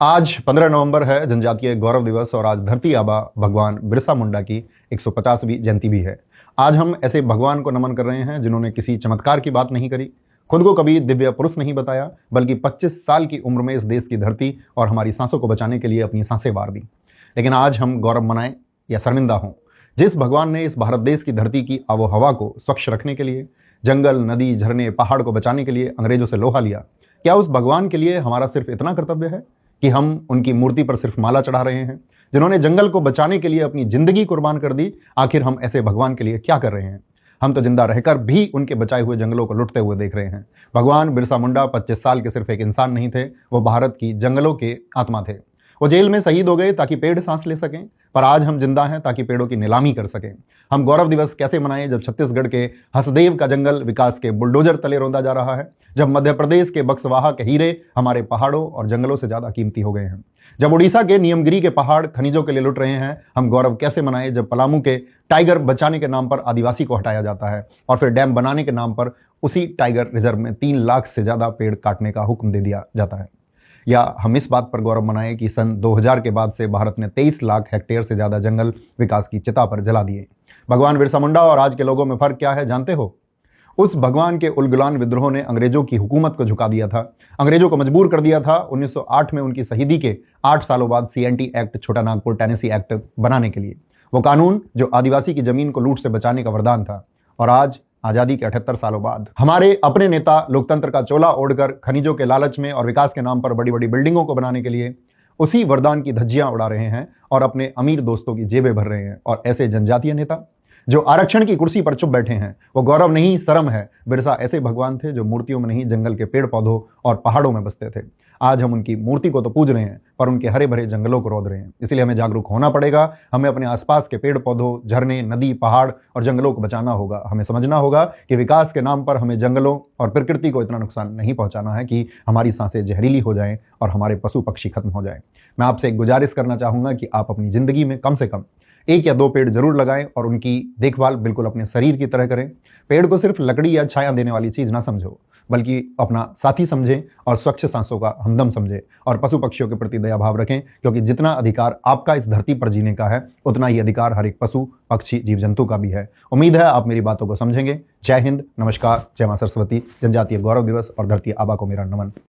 आज 15 नवंबर है जनजातीय गौरव दिवस और आज धरती आबा भगवान बिरसा मुंडा की 150वीं जयंती भी है। आज हम ऐसे भगवान को नमन कर रहे हैं जिन्होंने किसी चमत्कार की बात नहीं करी, खुद को कभी दिव्य पुरुष नहीं बताया, बल्कि 25 साल की उम्र में इस देश की धरती और हमारी सांसों को बचाने के लिए अपनी सांसें वार दी। लेकिन आज हम गौरव मनाएं या शर्मिंदा हों, जिस भगवान ने इस भारत देश की धरती की आबो हवा को स्वच्छ रखने के लिए, जंगल, नदी, झरने, पहाड़ को बचाने के लिए अंग्रेजों से लोहा लिया, क्या उस भगवान के लिए हमारा सिर्फ इतना कर्तव्य है कि हम उनकी मूर्ति पर सिर्फ माला चढ़ा रहे हैं? जिन्होंने जंगल को बचाने के लिए अपनी जिंदगी कुर्बान कर दी, आखिर हम ऐसे भगवान के लिए क्या कर रहे हैं? हम तो जिंदा रहकर भी उनके बचाए हुए जंगलों को लुटते हुए देख रहे हैं। भगवान बिरसा मुंडा 25 साल के सिर्फ एक इंसान नहीं थे, वो भारत की जंगलों के आत्मा थे। वो जेल में शहीद हो गए ताकि पेड़ सांस ले सकें, पर आज हम जिंदा हैं ताकि पेड़ों की नीलामी कर सकें। हम गौरव दिवस कैसे मनाएं जब छत्तीसगढ़ के हसदेव का जंगल विकास के बुलडोजर तले रौंदा जा रहा है, जब मध्य प्रदेश के बक्सवाहा के हीरे हमारे पहाड़ों और जंगलों से ज्यादा कीमती हो गए हैं, जब उड़ीसा के नियमगिरी के पहाड़ खनिजों के लिए लुट रहे हैं। हम गौरव कैसे मनाएं जब पलामू के टाइगर बचाने के नाम पर आदिवासी को हटाया जाता है और फिर डैम बनाने के नाम पर उसी टाइगर रिजर्व में 3 लाख से ज्यादा पेड़ काटने का हुक्म दे दिया जाता है। या हम इस बात पर गौरव मनाएं कि सन 2000 के बाद से भारत ने 23 लाख हेक्टेयर से ज्यादा जंगल विकास की चिता पर जला दिए। भगवान बिरसा मुंडा और आज के लोगों में फर्क क्या है जानते हो? उस भगवान के उलगुलान विद्रोह ने अंग्रेजों की हुकूमत को झुका दिया था, अंग्रेजों को मजबूर कर दिया था 1908 में उनकी शहीदी के 8 सालों बाद CNT एक्ट, छोटा नागपुर टेनेसी एक्ट बनाने के लिए। वो कानून जो आदिवासी की जमीन को लूट से बचाने का वरदान था। और आज आजादी के 78 सालों बाद हमारे अपने नेता लोकतंत्र का चोला ओढ़कर खनिजों के लालच में और विकास के नाम पर बड़ी बड़ी बिल्डिंगों को बनाने के लिए उसी वरदान की धज्जियां उड़ा रहे हैं और अपने अमीर दोस्तों की जेबें भर रहे हैं। और ऐसे जनजातीय नेता जो आरक्षण की कुर्सी पर चुप बैठे हैं, वो गौरव नहीं शर्म है। बिरसा ऐसे भगवान थे जो मूर्तियों में नहीं, जंगल के पेड़ पौधों और पहाड़ों में बसते थे। आज हम उनकी मूर्ति को तो पूज रहे हैं, पर उनके हरे भरे जंगलों को रौंद रहे हैं। इसलिए हमें जागरूक होना पड़ेगा। हमें अपने आसपास के पेड़ पौधों, झरने, नदी, पहाड़ और जंगलों को बचाना होगा। हमें समझना होगा कि विकास के नाम पर हमें जंगलों और प्रकृति को इतना नुकसान नहीं पहुंचाना है कि हमारी सांसें जहरीली हो जाएं और हमारे पशु पक्षी खत्म हो जाएं। मैं आपसे एक गुजारिश करना चाहूंगा कि आप अपनी जिंदगी में कम से कम 1 या 2 पेड़ जरूर लगाएं और उनकी देखभाल बिल्कुल अपने शरीर की तरह करें। पेड़ को सिर्फ लकड़ी या छाया देने वाली चीज ना समझो, बल्कि अपना साथी समझें और स्वच्छ सांसों का हमदम समझें। और पशु पक्षियों के प्रति दया भाव रखें, क्योंकि जितना अधिकार आपका इस धरती पर जीने का है, उतना ही अधिकार हर एक पशु, पक्षी, जीव जंतु का भी है। उम्मीद है आप मेरी बातों को समझेंगे। जय हिंद, नमस्कार, जय मां सरस्वती। जनजातीय गौरव दिवस और धरती आबा को मेरा नमन।